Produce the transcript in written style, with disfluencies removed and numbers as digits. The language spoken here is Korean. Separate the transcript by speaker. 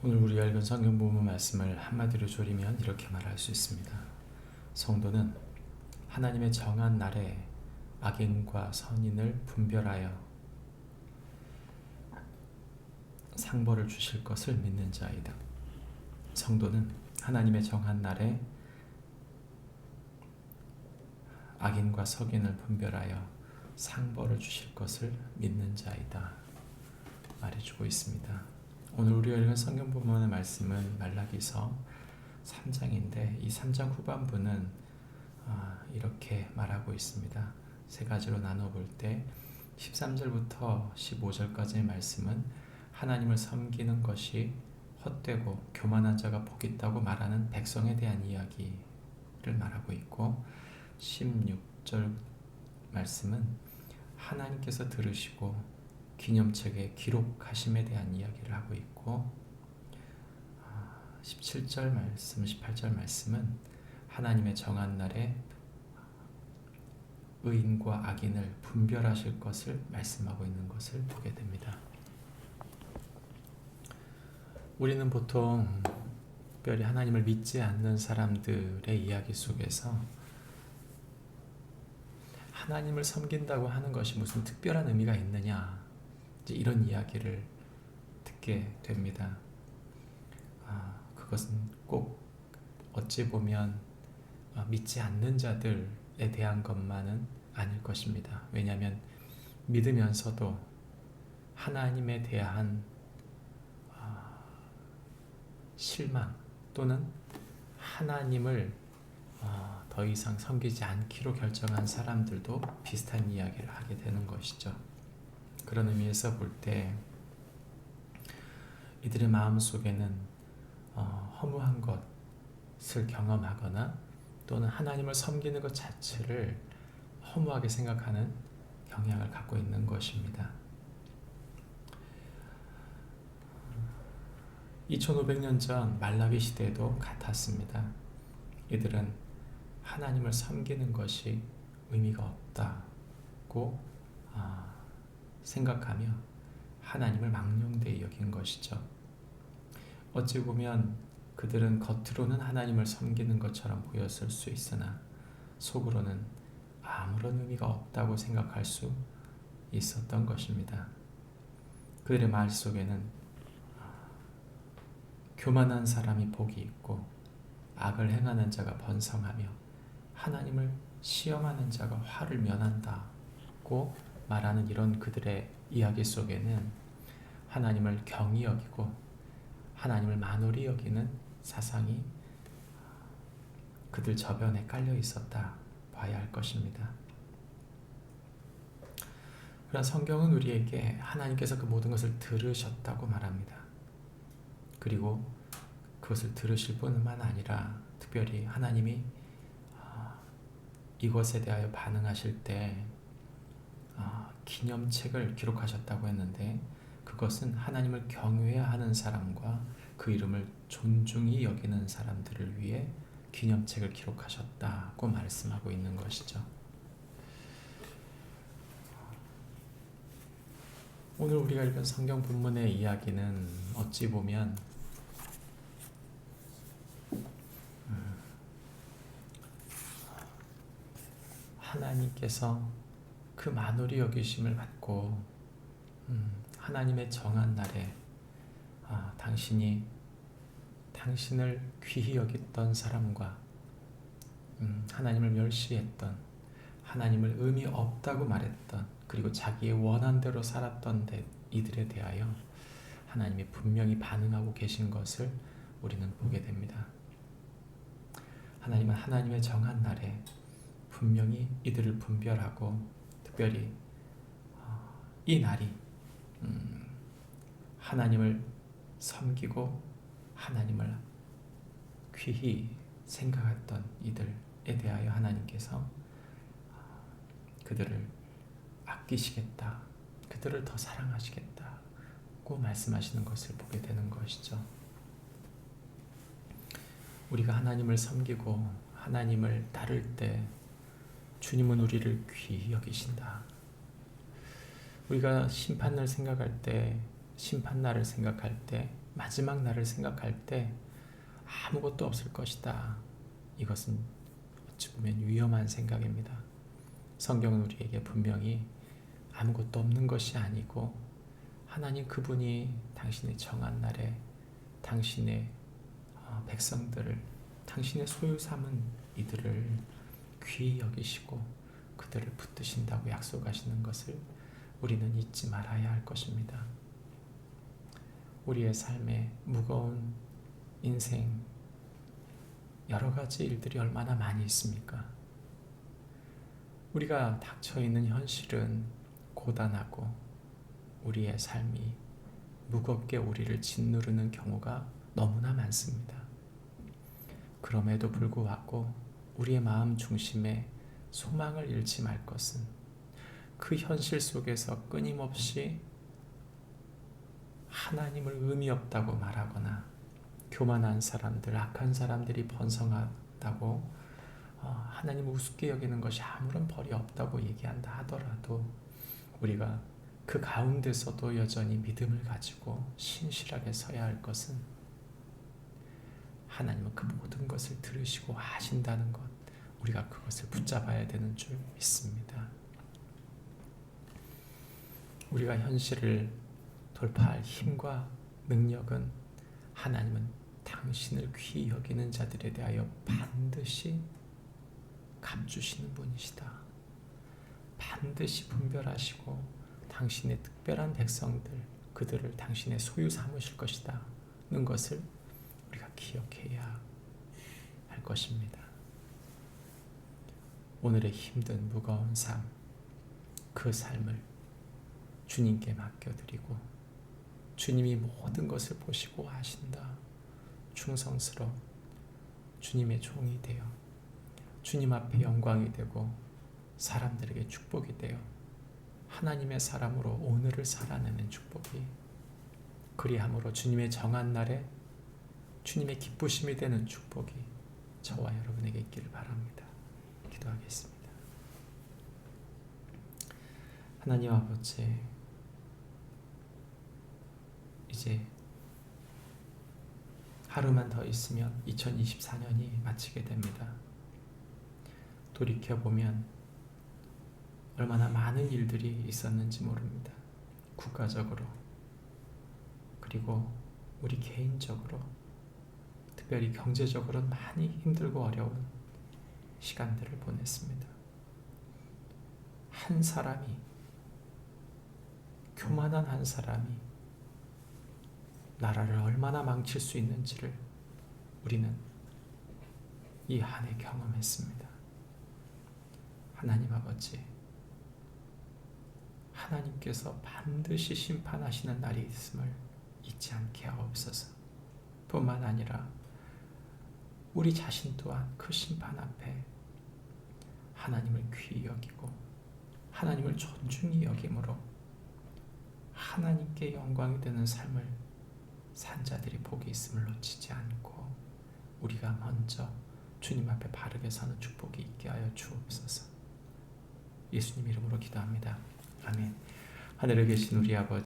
Speaker 1: 오늘 우리가 읽은 성경 부분 말씀을 한마디로 조리면 이렇게 말할 수 있습니다. 성도는 하나님의 정한 날에 악인과 선인을 분별하여 상벌을 주실 것을 믿는 자이다. 성도는 하나님의 정한 날에 악인과 선인을 분별하여 상벌을 주실 것을 믿는 자이다 말해주고 있습니다. 오늘 우리가 읽은 성경 본문의 말씀은 말라기서 3장인데 이 3장 후반부는 이렇게 말하고 있습니다. 세 가지로 나눠볼 때 13절부터 15절까지의 말씀은 하나님을 섬기는 것이 헛되고 교만한 자가 복 있다고 말하는 백성에 대한 이야기를 말하고 있고 16절 말씀은 하나님께서 들으시고 기념책에 기록하심에 대한 이야기를 하고 있고 17절 말씀, 18절 말씀은 하나님의 정한 날에 의인과 악인을 분별하실 것을 말씀하고 있는 것을 보게 됩니다. 우리는 보통 특별히 하나님을 믿지 않는 사람들의 이야기 속에서 하나님을 섬긴다고 하는 것이 무슨 특별한 의미가 있느냐 이런 이야기를 듣게 됩니다. 그것은 꼭 어찌 보면 믿지 않는 자들에 대한 것만은 아닐 것입니다. 왜냐하면 믿으면서도 하나님에 대한 실망 또는 하나님을 더 이상 섬기지 않기로 결정한 사람들도 비슷한 이야기를 하게 되는 것이죠. 그런 의미에서 볼 때 이들의 마음속에는 허무한 것을 경험하거나 또는 하나님을 섬기는 것 자체를 허무하게 생각하는 경향을 갖고 있는 것입니다. 2500년 전 말라기 시대에도 같았습니다. 이들은 하나님을 섬기는 것이 의미가 없다고 생각하며 하나님을 망령되이 여긴 것이죠. 어찌 보면 그들은 겉으로는 하나님을 섬기는 것처럼 보였을 수 있으나 속으로는 아무런 의미가 없다고 생각할 수 있었던 것입니다. 그들의 말 속에는 교만한 사람이 복이 있고 악을 행하는 자가 번성하며 하나님을 시험하는 자가 화를 면한다고 말하는 이런 그들의 이야기 속에는 하나님을 경히 여기고 하나님을 만홀히 여기는 사상이 그들 저변에 깔려 있었다 봐야 할 것입니다. 그러나 성경은 우리에게 하나님께서 그 모든 것을 들으셨다고 말합니다. 그리고 그것을 들으실 뿐만 아니라 특별히 하나님이 이것에 대하여 반응하실 때 기념책을 기록하셨다고 했는데 그것은 하나님을 경외하는 사람과 그 이름을 존중히 여기는 사람들을 위해 기념책을 기록하셨다고 말씀하고 있는 것이죠. 오늘 우리가 읽은 성경 본문의 이야기는 어찌 보면 하나님께서 그 만홀히 여기심을 받고 하나님의 정한 날에 당신이 당신을 귀히 여겼던 사람과 하나님을 멸시했던 하나님을 의미 없다고 말했던 그리고 자기의 원한 대로 살았던 이들에 대하여 하나님이 분명히 반응하고 계신 것을 우리는 보게 됩니다. 하나님은 하나님의 정한 날에 분명히 이들을 분별하고 특별히 이 날이 하나님을 섬기고 하나님을 귀히 생각했던 이들에 대하여 하나님께서 그들을 아끼시겠다, 그들을 더 사랑하시겠다고 말씀하시는 것을 보게 되는 것이죠. 우리가 하나님을 섬기고 하나님을 따를 때 주님은 우리를 귀히 여기신다. 우리가 심판을 생각할 때 심판날을 생각할 때 마지막 날을 생각할 때 아무것도 없을 것이다. 이것은 어찌 보면 위험한 생각입니다. 성경은 우리에게 분명히 아무것도 없는 것이 아니고 하나님 그분이 당신의 정한 날에 당신의 백성들을 당신의 소유 삼은 이들을 귀히 여기시고 그들을 붙드신다고 약속하시는 것을 우리는 잊지 말아야 할 것입니다. 우리의 삶에 무거운 인생 여러 가지 일들이 얼마나 많이 있습니까? 우리가 닥쳐 있는 현실은 고단하고 우리의 삶이 무겁게 우리를 짓누르는 경우가 너무나 많습니다. 그럼에도 불구하고 우리의 마음 중심에 소망을 잃지 말 것은 그 현실 속에서 끊임없이 하나님을 의미 없다고 말하거나 교만한 사람들, 악한 사람들이 번성하다고 하나님을 우습게 여기는 것이 아무런 벌이 없다고 얘기한다 하더라도 우리가 그 가운데서도 여전히 믿음을 가지고 신실하게 서야 할 것은 하나님은 그 모든 것을 들으시고 아신다는 것, 우리가 그것을 붙잡아야 되는 줄 믿습니다. 우리가 현실을 돌파할 힘과 능력은 하나님은 당신을 귀히 여기는 자들에 대하여 반드시 갚주시는 분이시다. 반드시 분별하시고 당신의 특별한 백성들, 그들을 당신의 소유 삼으실 것이다 는 것을 우리가 기억해야 할 것입니다. 오늘의 힘든 무거운 삶, 그 삶을 주님께 맡겨드리고 주님이 모든 것을 보시고 아신다. 충성스러운 주님의 종이 되어 주님 앞에 영광이 되고 사람들에게 축복이 되어 하나님의 사람으로 오늘을 살아내는 축복이, 그리함으로 주님의 정한 날에 주님의 기쁘심이 되는 축복이 저와 여러분에게 있기를 바랍니다. 기도하겠습니다. 하나님 아버지, 이제 하루만 더 있으면 2024년이 마치게 됩니다. 돌이켜보면 얼마나 많은 일들이 있었는지 모릅니다. 국가적으로, 그리고 우리 개인적으로, 특별히 경제적으로 많이 힘들고 어려운 시간들을 보냈습니다. 한 사람이, 교만한 한 사람이 나라를 얼마나 망칠 수 있는지를 우리는 이 한 해 경험했습니다. 하나님 아버지, 하나님께서 반드시 심판하시는 날이 있음을 잊지 않게 하옵소서. 뿐만 아니라 우리 자신 또한 그 심판 앞에 하나님을 귀히 여기고 하나님을 존중히 여김으로 하나님께 영광이 되는 삶을 산 자들이 복이 있음을 놓치지 않고 우리가 먼저 주님 앞에 바르게 서는 축복이 있게 하여 주옵소서. 예수님 이름으로 기도합니다. 아멘. 하늘에 계신 우리 아버지,